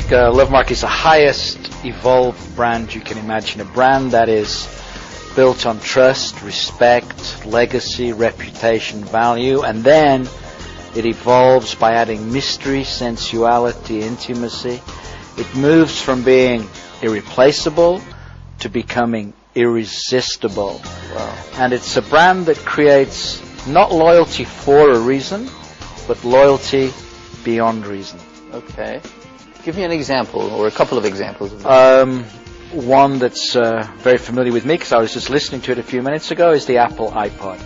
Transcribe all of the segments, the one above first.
think Lovemark is the highest evolved brand you can imagine. A brand that is built on trust, respect, legacy, reputation, value, and then it evolves by adding mystery, sensuality, intimacy. It moves from being irreplaceable to becoming irresistible. Wow. And it's a brand that creates not loyalty for a reason, but loyalty beyond reason. Okay. Give me an example, or a couple of examples of that. One that's very familiar with me, because I was just listening to it a few minutes ago, is the Apple iPod.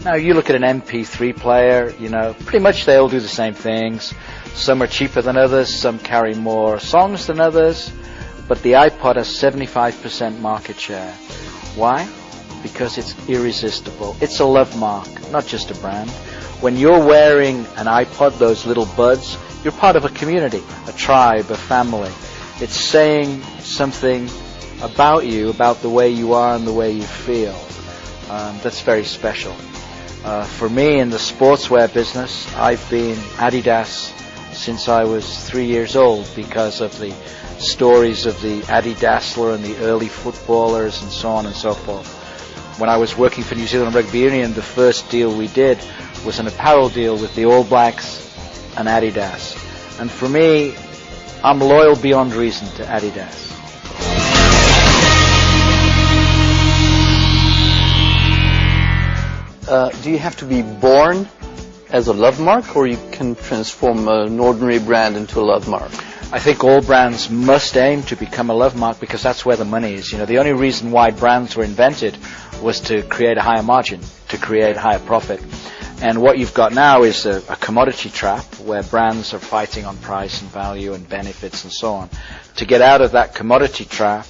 Now, you look at an MP3 player, you know, pretty much they all do the same things. Some are cheaper than others, some carry more songs than others, but the iPod has 75% market share. Why? Because it's irresistible. It's a love mark, not just a brand. When you're wearing an iPod, those little buds, you're part of a community, a tribe, a family. It's saying something about you, about the way you are and the way you feel. That's very special. For me, in the sportswear business, I've been Adidas since I was 3 years old because of the stories of the Adidasler and the early footballers and so on and so forth. When I was working for New Zealand Rugby Union, the first deal we did was an apparel deal with the All Blacks and Adidas. And for me, I'm loyal beyond reason to Adidas. Do you have to be born as a love mark, or you can transform an ordinary brand into a love mark? I think all brands must aim to become a love mark because that's where the money is. You know, the only reason why brands were invented was to create a higher margin, to create higher profit. And what you've got now is a commodity trap where brands are fighting on price and value and benefits and so on. To get out of that commodity trap,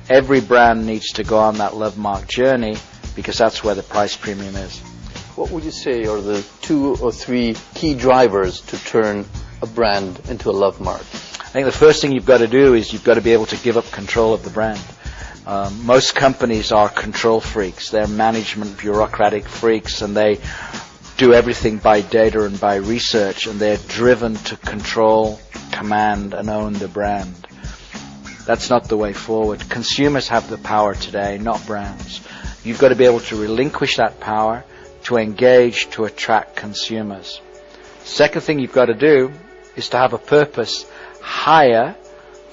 every brand needs to go on that love mark journey because that's where the price premium is. What would you say are the 2 or 3 key drivers to turn a brand into a love mark? I think the first thing you've got to do is you've got to be able to give up control of the brand. Most companies are control freaks. They're management bureaucratic freaks, and they do everything by data and by research, and they're driven to control, command, and own the brand. That's not the way forward. Consumers have the power today, not brands. You've got to be able to relinquish that power to engage, to attract consumers. Second thing you've got to do is to have a purpose higher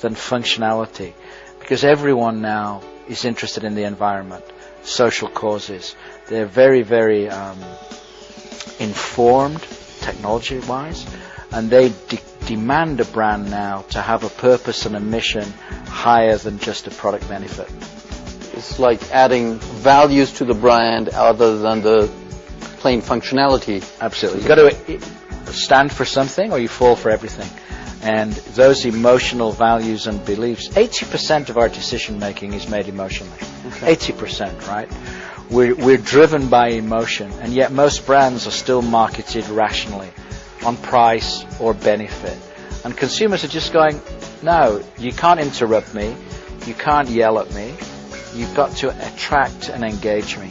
than functionality, because everyone now is interested in the environment, social causes. They're very, very informed technology-wise, and they demand a brand now to have a purpose and a mission higher than just a product benefit. It's like adding values to the brand other than the plain functionality. Absolutely. You've got to stand for something or you fall for everything. And those emotional values and beliefs, 80% of our decision making is made emotionally. Okay. 80%, right? We're driven by emotion, and yet most brands are still marketed rationally on price or benefit. And consumers are just going, no, you can't interrupt me, you can't yell at me, you've got to attract and engage me.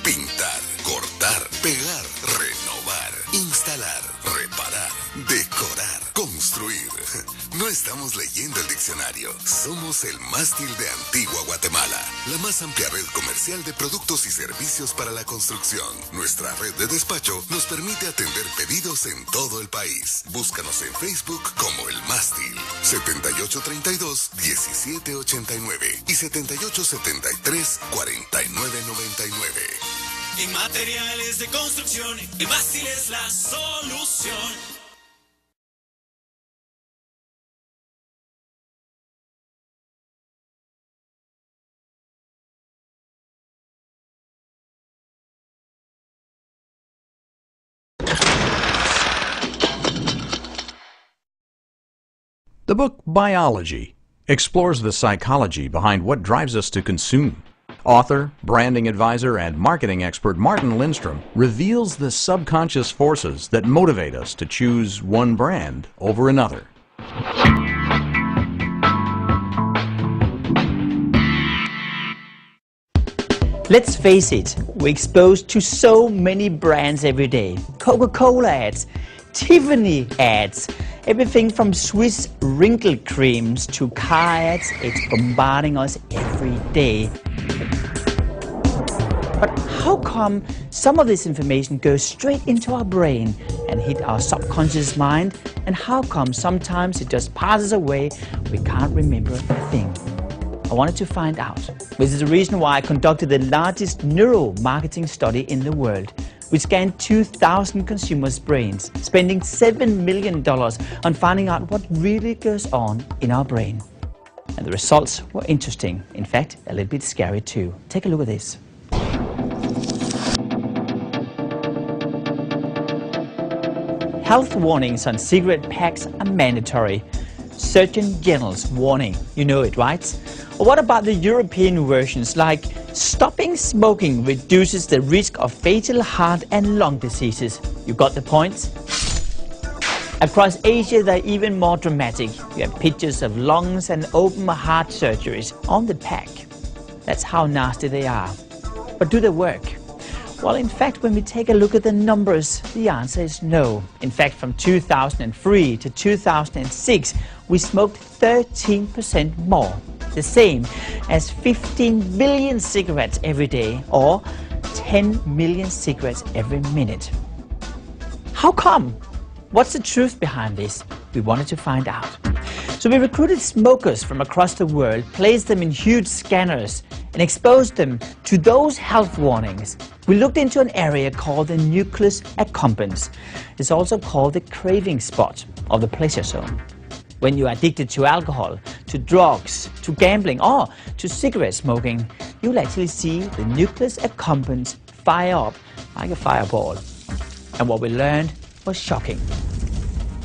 Pintar, cortar, pegar, renovar, instalar, reparar, decorar, construir. No estamos leyendo el diccionario. Somos el mástil de Antigua Guatemala, la más amplia red comercial de productos y servicios para la construcción. Nuestra red de despacho nos permite atender pedidos en todo el país. Búscanos en Facebook como El Mástil, 7832-1789 y 7873-4999. En materiales de construcción, el mástil es la solución. The book Biology explores the psychology behind what drives us to consume. Author, branding advisor, and marketing expert Martin Lindstrom reveals the subconscious forces that motivate us to choose one brand over another. Let's face it, we're exposed to so many brands every day. Coca-Cola ads, Tiffany ads, everything from Swiss wrinkle creams to car ads, it's bombarding us every day. But how come some of this information goes straight into our brain and hit our subconscious mind, and how come sometimes it just passes away, we can't remember a thing? I wanted to find out. This is the reason why I conducted the largest neuromarketing study in the world. We scanned 2,000 consumers' brains, spending $7 million on finding out what really goes on in our brain. And the results were interesting. In fact, a little bit scary too. Take a look at this. Health warnings on cigarette packs are mandatory. Surgeon General's warning, you know it, right? Or what about the European versions like stopping smoking reduces the risk of fatal heart and lung diseases? You got the point? Across Asia, they're even more dramatic. You have pictures of lungs and open heart surgeries on the pack. That's how nasty they are. But do they work? Well, in fact, when we take a look at the numbers, the answer is no. In fact, from 2003 to 2006, we smoked 13% more, the same as 15 billion cigarettes every day, or 10 million cigarettes every minute. How come? What's the truth behind this? We wanted to find out. So we recruited smokers from across the world, placed them in huge scanners, and exposed them to those health warnings. We looked into an area called the nucleus accumbens. It's also called the craving spot of the pleasure zone. When you're addicted to alcohol, to drugs, to gambling, or to cigarette smoking, you'll actually see the nucleus accumbens fire up like a fireball. And what we learned was shocking.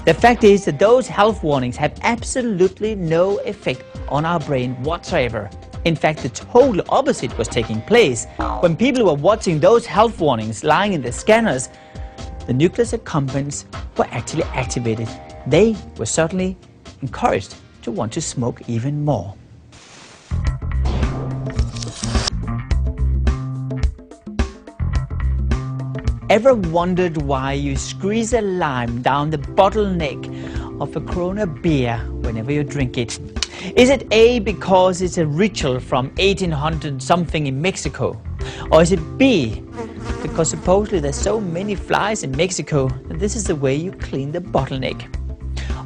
The fact is that those health warnings have absolutely no effect on our brain whatsoever. In fact, the total opposite was taking place. When people were watching those health warnings lying in the scanners, the nucleus accumbens were actually activated. They were certainly encouraged to want to smoke even more. Ever wondered why you squeeze a lime down the bottleneck of a Corona beer whenever you drink it? Is it A, because it's a ritual from 1800 something in Mexico? Or is it B, because supposedly there's so many flies in Mexico that this is the way you clean the bottleneck?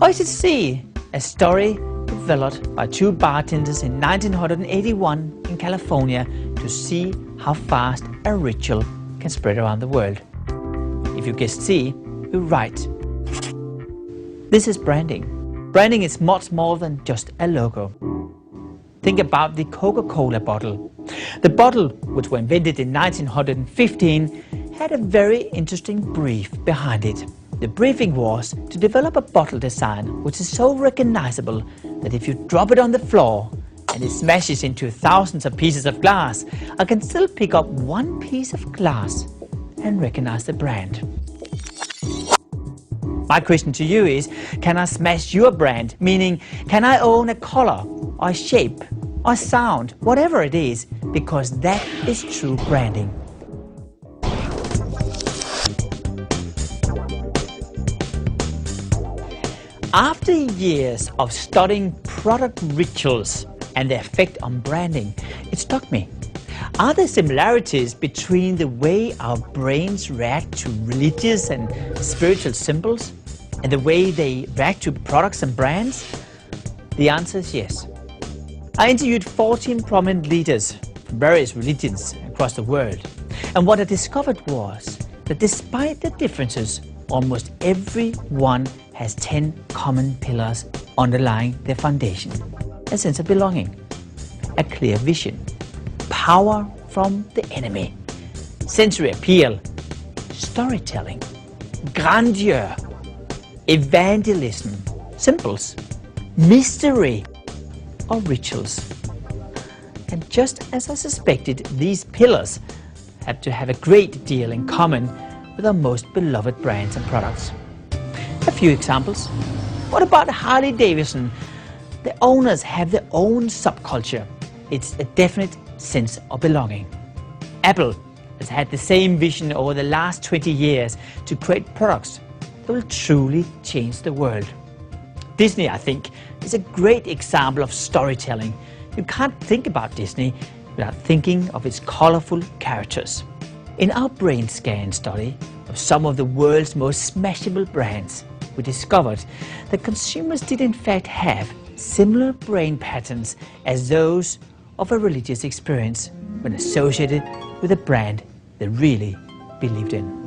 Or is it C, a story developed by two bartenders in 1981 in California to see how fast a ritual can spread around the world? If you guessed C, you're right. This is branding. Branding is much more than just a logo. Think about the Coca-Cola bottle. The bottle, which was invented in 1915, had a very interesting brief behind it. The briefing was to develop a bottle design which is so recognizable that if you drop it on the floor and it smashes into thousands of pieces of glass, I can still pick up one piece of glass and recognize the brand. My question to you is, can I smash your brand? Meaning, can I own a color, or shape, or sound, whatever it is, because that is true branding. After years of studying product rituals and their effect on branding, it struck me. Are there similarities between the way our brains react to religious and spiritual symbols and the way they react to products and brands? The answer is yes. I interviewed 14 prominent leaders from various religions across the world. And what I discovered was that despite the differences, almost every one has 10 common pillars underlying their foundation. A sense of belonging, a clear vision, power from the enemy, sensory appeal, storytelling, grandeur, evangelism, symbols, mystery, or rituals. And just as I suspected, these pillars have to have a great deal in common with our most beloved brands and products. A few examples. What about Harley-Davidson? The owners have their own subculture. It's a definite sense of belonging. Apple has had the same vision over the last 20 years to create products that will truly change the world. Disney, I think, is a great example of storytelling. You can't think about Disney without thinking of its colorful characters. In our brain scan study of some of the world's most smashable brands, we discovered that consumers did in fact have similar brain patterns as those of a religious experience when associated with a brand they really believed in.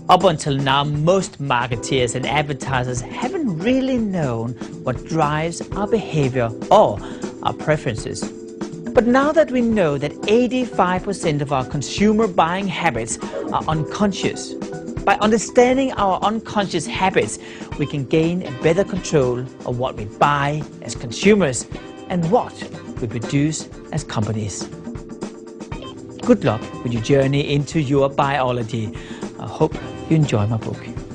Up until now, most marketeers and advertisers haven't really known what drives our behavior or our preferences. But now that we know that 85% of our consumer buying habits are unconscious, by understanding our unconscious habits, we can gain a better control of what we buy as consumers and what we produce as companies. Good luck with your journey into your biology. I hope you enjoy my book.